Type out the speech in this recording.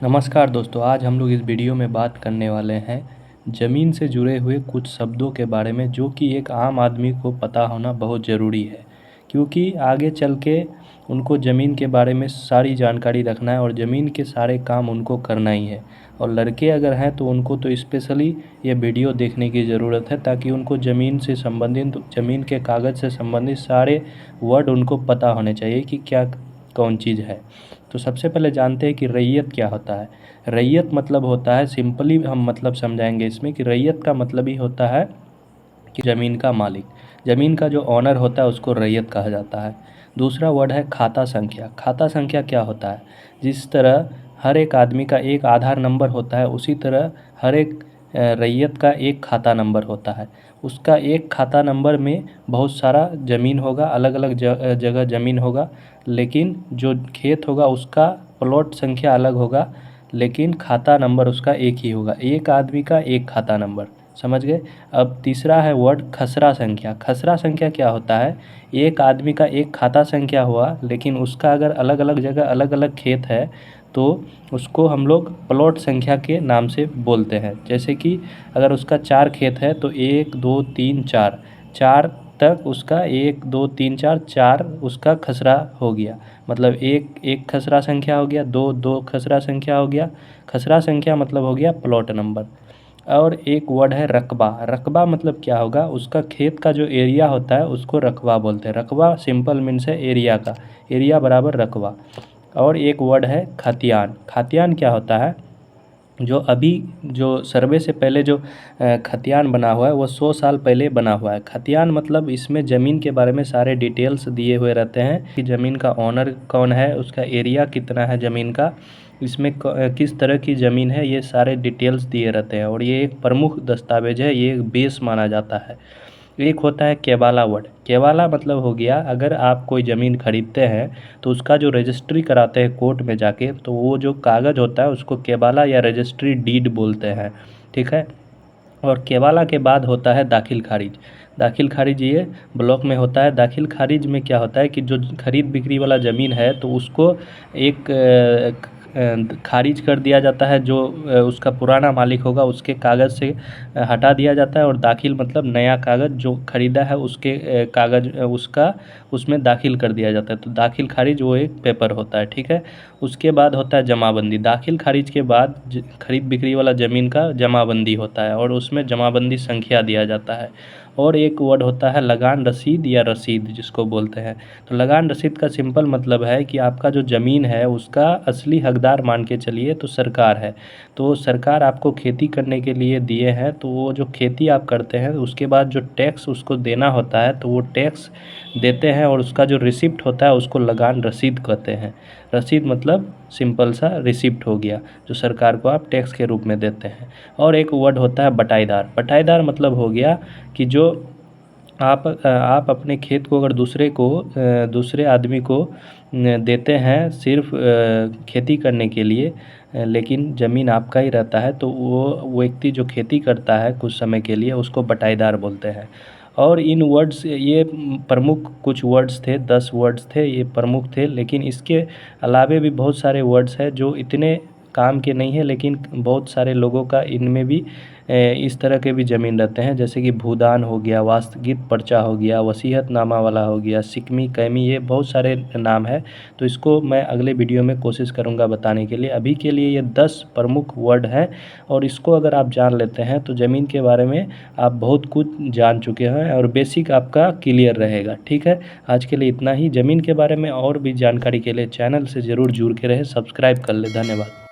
नमस्कार दोस्तों, आज हम लोग इस वीडियो में बात करने वाले हैं ज़मीन से जुड़े हुए कुछ शब्दों के बारे में, जो कि एक आम आदमी को पता होना बहुत ज़रूरी है। क्योंकि आगे चल के उनको ज़मीन के बारे में सारी जानकारी रखना है और ज़मीन के सारे काम उनको करना ही है। और लड़के अगर हैं तो उनको तो स्पेशली ये वीडियो देखने की ज़रूरत है, ताकि उनको ज़मीन से संबंधित, ज़मीन के कागज़ से संबंधित सारे वर्ड उनको पता होने चाहिए कि क्या कौन चीज़ है। तो सबसे पहले जानते हैं कि रैयत क्या होता है। रैयत मतलब होता है, सिंपली हम मतलब समझाएंगे इसमें, कि रैयत का मतलब ही होता है कि ज़मीन का मालिक, ज़मीन का जो ऑनर होता है उसको रैयत कहा जाता है। दूसरा वर्ड है खाता संख्या। खाता संख्या क्या होता है? जिस तरह हर एक आदमी का एक आधार नंबर होता है, उसी तरह हर एक रैयत का एक खाता नंबर होता है। उसका एक खाता नंबर में बहुत सारा ज़मीन होगा, अलग अलग जगह ज़मीन होगा, लेकिन जो खेत होगा उसका प्लॉट संख्या अलग होगा, लेकिन खाता नंबर उसका एक ही होगा। एक आदमी का एक खाता नंबर, समझ गए। अब तीसरा है वर्ड खसरा संख्या। खसरा संख्या क्या होता है? एक आदमी का एक खाता संख्या हुआ, लेकिन उसका अगर अलग अलग जगह अलग अलग खेत है तो उसको हम लोग प्लॉट संख्या के नाम से बोलते हैं। जैसे कि अगर उसका 4 खेत है तो 1 2 3 4, 4 तक उसका 1 2 3 4, 4 उसका खसरा हो गया। मतलब एक खसरा संख्या हो गया, दो खसरा संख्या हो गया। खसरा संख्या मतलब हो गया प्लॉट नंबर। और एक वर्ड है रकबा। रकबा मतलब क्या होगा? उसका खेत का जो एरिया होता है उसको रकबा बोलते हैं। रकबा सिंपल मीन्स है एरिया का, एरिया बराबर रकबा। और एक वर्ड है खतियान। खतियान क्या होता है? जो अभी जो सर्वे से पहले जो खतियान बना हुआ है वो 100 साल पहले बना हुआ है। खतियान मतलब इसमें ज़मीन के बारे में सारे डिटेल्स दिए हुए रहते हैं कि ज़मीन का ऑनर कौन है, उसका एरिया कितना है ज़मीन का, इसमें किस तरह की ज़मीन है, ये सारे डिटेल्स दिए रहते हैं। और ये एक प्रमुख दस्तावेज है, ये एक बेस माना जाता है। एक होता है केवाला वर्ड। केवाला मतलब हो गया, अगर आप कोई ज़मीन खरीदते हैं तो उसका जो रजिस्ट्री कराते हैं कोर्ट में जाके, तो वो जो कागज़ होता है उसको केवाला या रजिस्ट्री डीड बोलते हैं, ठीक है। और केवाला के बाद होता है दाखिल खारिज। दाखिल खारिज ये ब्लॉक में होता है। दाखिल खारिज में क्या होता है कि जो खरीद बिक्री वाला ज़मीन है तो उसको एक खारिज कर दिया जाता है। जो उसका पुराना मालिक होगा उसके कागज़ से हटा दिया जाता है, और दाखिल मतलब नया कागज़ जो ख़रीदा है उसके कागज़ उसका उसमें दाखिल कर दिया जाता है। तो दाखिल खारिज वो एक पेपर होता है, ठीक है। उसके बाद होता है जमाबंदी। दाखिल खारिज के बाद खरीद बिक्री वाला ज़मीन का जमाबंदी होता है, और उसमें जमाबंदी संख्या दिया जाता है। और एक वर्ड होता है लगान रसीद या रसीद, जिसको बोलते हैं। तो लगान रसीद का सिंपल मतलब है कि आपका जो ज़मीन है उसका असली हकदार मान के चलिए तो सरकार है। तो सरकार आपको खेती करने के लिए दिए हैं, तो वो जो खेती आप करते हैं उसके बाद जो टैक्स उसको देना होता है तो वो टैक्स देते हैं, और उसका जो रिसिप्ट होता है उसको लगान रसीद कहते हैं। रसीद मतलब सिंपल सा रिसिप्ट हो गया, जो सरकार को आप टैक्स के रूप में देते हैं। और एक वर्ड होता है बटाईदार। बटाईदार मतलब हो गया कि जो आप अपने खेत को अगर दूसरे आदमी को देते हैं सिर्फ खेती करने के लिए, लेकिन ज़मीन आपका ही रहता है, तो वो व्यक्ति जो खेती करता है कुछ समय के लिए उसको बटाईदार बोलते हैं। और इन वर्ड्स, ये प्रमुख कुछ वर्ड्स थे, 10 वर्ड्स थे, ये प्रमुख थे। लेकिन इसके अलावे भी बहुत सारे वर्ड्स हैं जो इतने काम के नहीं है, लेकिन बहुत सारे लोगों का इनमें भी इस तरह के भी ज़मीन रहते हैं। जैसे कि भूदान हो गया, वास्तविक पर्चा हो गया, वसीयतनामा वाला हो गया, सिकमी कैमी, ये बहुत सारे नाम है। तो इसको मैं अगले वीडियो में कोशिश करूँगा बताने के लिए। अभी के लिए ये 10 प्रमुख वर्ड हैं, और इसको अगर आप जान लेते हैं तो ज़मीन के बारे में आप बहुत कुछ जान चुके हैं, और बेसिक आपका क्लियर रहेगा, ठीक है। आज के लिए इतना ही। ज़मीन के बारे में और भी जानकारी के लिए चैनल से ज़रूर जुड़ के रहे, सब्सक्राइब कर ले। धन्यवाद।